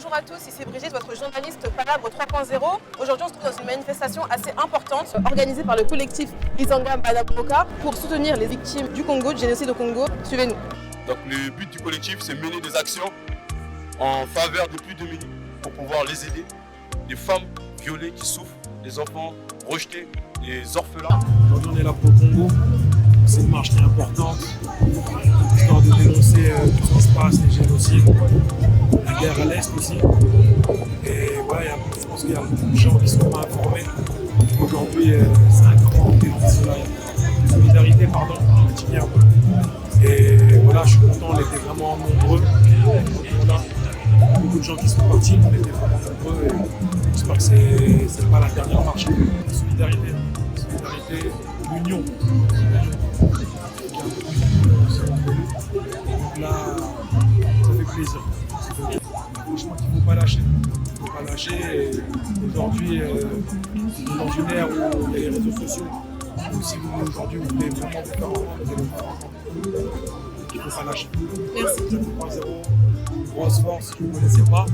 Bonjour à tous, ici Brigitte, votre journaliste Palabre 3.0. Aujourd'hui, on se trouve dans une manifestation assez importante organisée par le collectif Izanga Badaboka pour soutenir les victimes du Congo, du génocide au Congo. Suivez-nous. Donc le but du collectif, c'est mener des actions en faveur des plus démunis pour pouvoir les aider, les femmes violées qui souffrent, les enfants rejetés, les orphelins. Aujourd'hui, on est là pour le Congo. C'est une marche qui est importante, histoire de dénoncer tout ce qui se passe, les génocides, la guerre à l'Est aussi. Et voilà, je pense qu'il y a beaucoup de gens qui ne sont pas informés. Aujourd'hui, c'est un grand de solidarité, particulièrement. Et voilà, je suis content, on était vraiment nombreux. Voilà, beaucoup de gens qui sont partis, on était vraiment nombreux. Et j'espère que ce n'est pas la dernière marche. Solidarité, l'union. Donc là, ça fait plaisir. Je crois qu'il ne faut pas lâcher. Il ne faut pas lâcher. Aujourd'hui, dans une ère où il y a les réseaux sociaux, si vous aujourd'hui vous voulez vraiment vous faire entendre, vous allez vous faire entendre. Il ne faut pas lâcher. Merci. 3.0, grosse force, je ne connaissais pas.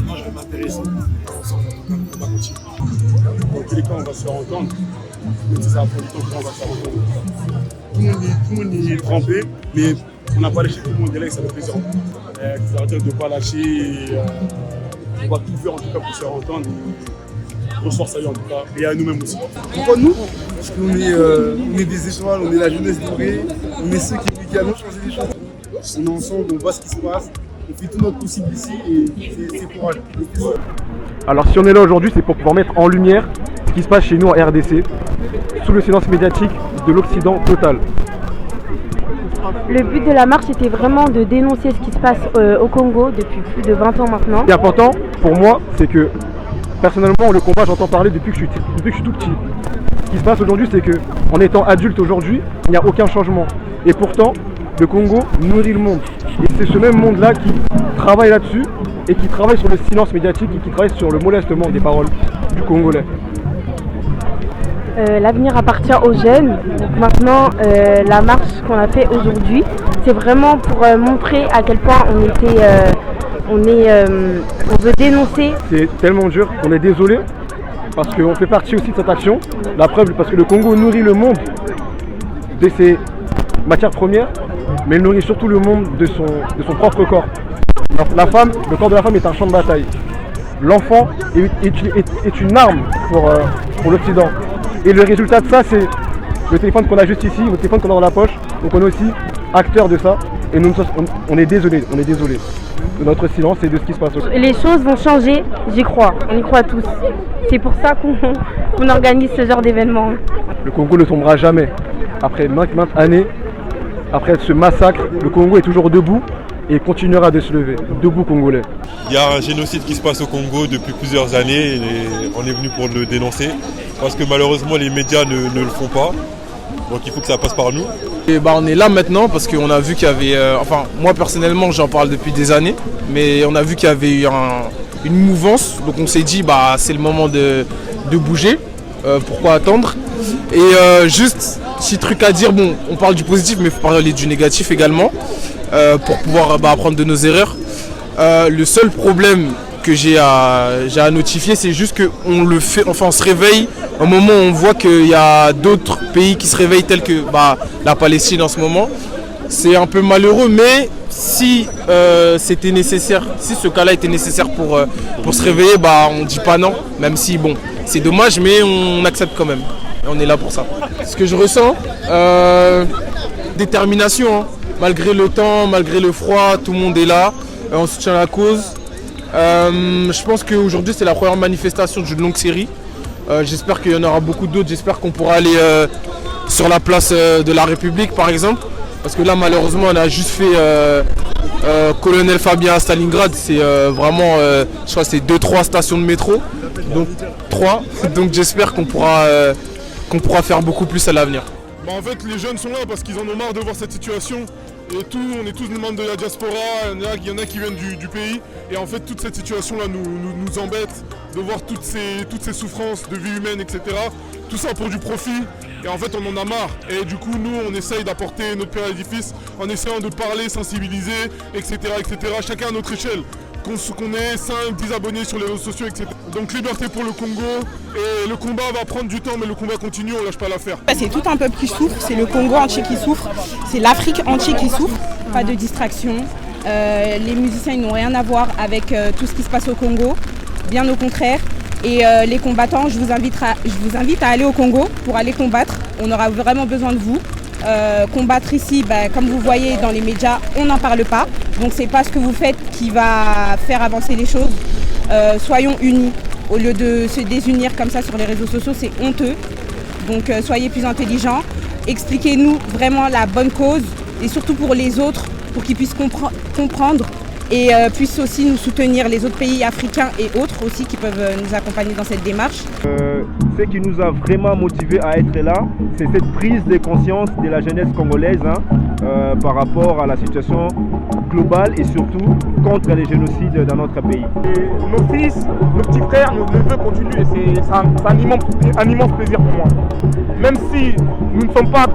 Moi, je vais m'intéresser. Ensemble, on va continuer. Dans tous les cas, on va se faire entendre. Mais ça va prendre du temps qu'on va se faire entendre. Tout le monde y est trempé, mais on n'a pas lâché tout le monde. Et là, ça fait plaisir. Ça veut dire de ne pas lâcher. On va tout faire en tout cas pour se faire entendre. Grosse force à lui en tout cas, et à nous-mêmes aussi. Pourquoi nous? Parce qu'on est des étoiles, on est la jeunesse dorée, on est ceux qui allons changer les choses. On est ensemble, on voit ce qui se passe, on fait tout notre possible ici et c'est courage. Alors si on est là aujourd'hui, c'est pour pouvoir mettre en lumière ce qui se passe chez nous en RDC, sous le silence médiatique de l'Occident total. Le but de la marche était vraiment de dénoncer ce qui se passe au Congo depuis plus de 20 ans maintenant. Ce qui est important pour moi, c'est que personnellement, le combat, j'entends parler depuis que je suis tout petit. Ce qui se passe aujourd'hui, c'est qu'en étant adulte aujourd'hui, il n'y a aucun changement. Et pourtant, le Congo nourrit le monde. Et c'est ce même monde-là qui travaille là-dessus et qui travaille sur le silence médiatique et qui travaille sur le molestement des paroles du Congolais. L'avenir appartient aux jeunes. Donc maintenant, la marche qu'on a fait aujourd'hui, c'est vraiment pour montrer à quel point on veut dénoncer. C'est tellement dur qu'on est désolé parce qu'on fait partie aussi de cette action. La preuve, parce que le Congo nourrit le monde de ses matières premières, mais il nourrit surtout le monde de son propre corps. Le corps de la femme est un champ de bataille. L'enfant est une arme pour l'Occident. Et le résultat de ça, c'est le téléphone qu'on a juste ici, le téléphone qu'on a dans la poche. Donc on est aussi acteur de ça. Et nous, on est désolé de notre silence et de ce qui se passe. Les choses vont changer, j'y crois, on y croit tous. C'est pour ça qu'on organise ce genre d'événement. Le Congo ne tombera jamais. Après maintes années, après ce massacre, le Congo est toujours debout et continuera de se lever. Debout Congolais. Il y a un génocide qui se passe au Congo depuis plusieurs années et on est venu pour le dénoncer parce que malheureusement les médias ne le font pas. Donc il faut que ça passe par nous. Et on est là maintenant parce qu'on a vu qu'il y avait, moi personnellement j'en parle depuis des années, mais on a vu qu'il y avait eu une mouvance, donc on s'est dit c'est le moment de bouger, pourquoi attendre. Et juste, petit truc à dire, on parle du positif mais il faut parler du négatif également, pour pouvoir apprendre de nos erreurs. Le seul problème que j'ai à notifier, c'est juste qu'on le fait, on se réveille au moment où on voit qu'il y a d'autres pays qui se réveillent tels que la Palestine en ce moment. C'est un peu malheureux, mais si c'était nécessaire, si ce cas-là était nécessaire pour se réveiller, on dit pas non, même si c'est dommage, mais on accepte quand même. Et on est là pour ça. Ce que je ressens, détermination, hein. Malgré le temps, malgré le froid, tout le monde est là, on soutient la cause. Je pense qu'aujourd'hui c'est la première manifestation d'une longue série. J'espère qu'il y en aura beaucoup d'autres. J'espère qu'on pourra aller sur la place de la République par exemple. Parce que là malheureusement on a juste fait Colonel Fabien à Stalingrad. C'est vraiment, je crois que c'est 2-3 stations de métro. Donc 3. Donc j'espère qu'on pourra faire beaucoup plus à l'avenir. En fait, les jeunes sont là parce qu'ils en ont marre de voir cette situation. Et on est tous des membres de la diaspora, il y en a qui viennent du pays. Et en fait, toute cette situation-là nous embête de voir toutes ces souffrances de vie humaine, etc. Tout ça pour du profit. Et en fait, on en a marre. Et du coup, nous, on essaye d'apporter notre pierre à l'édifice en essayant de parler, sensibiliser, etc., etc. Chacun à notre échelle. qu'on ait 5, 10 abonnés sur les réseaux sociaux, etc. Donc liberté pour le Congo, et le combat va prendre du temps, mais le combat continue, on lâche pas l'affaire. C'est tout un peuple qui souffre, c'est le Congo entier qui souffre, c'est l'Afrique entière qui souffre. Pas de distraction, les musiciens ils n'ont rien à voir avec tout ce qui se passe au Congo, bien au contraire. Et les combattants, je vous invite à aller au Congo pour aller combattre, on aura vraiment besoin de vous. Combattre ici, comme vous voyez dans les médias, on n'en parle pas. Donc c'est pas ce que vous faites qui va faire avancer les choses. Soyons unis. Au lieu de se désunir comme ça sur les réseaux sociaux, c'est honteux. Donc soyez plus intelligents. Expliquez-nous vraiment la bonne cause et surtout pour les autres, pour qu'ils puissent comprendre et puissent aussi nous soutenir, les autres pays africains et autres aussi qui peuvent nous accompagner dans cette démarche. Ce qui nous a vraiment motivés à être là, c'est cette prise de conscience de la jeunesse congolaise par rapport à la situation globale et surtout contre les génocides dans notre pays. Et nos fils, nos petits frères, nos neveux continuent et c'est un immense plaisir pour moi. Même si nous ne sommes pas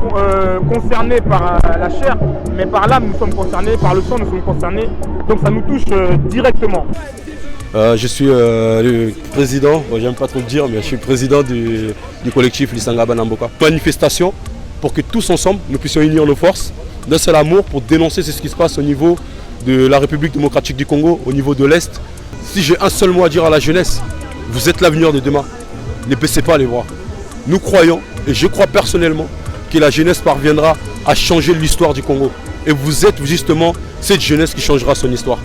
concernés par la chair, mais par l'âme nous sommes concernés, par le sang nous sommes concernés, donc ça nous touche directement. Je suis le président, j'aime pas trop le dire, mais je suis le président du collectif Lisanga Banamboka. Manifestation pour que tous ensemble nous puissions unir nos forces d'un seul amour pour dénoncer ce qui se passe au niveau de la République démocratique du Congo, au niveau de l'Est. Si j'ai un seul mot à dire à la jeunesse, vous êtes l'avenir de demain. Ne baissez pas les bras. Nous croyons, et je crois personnellement, que la jeunesse parviendra à changer l'histoire du Congo. Et vous êtes justement cette jeunesse qui changera son histoire.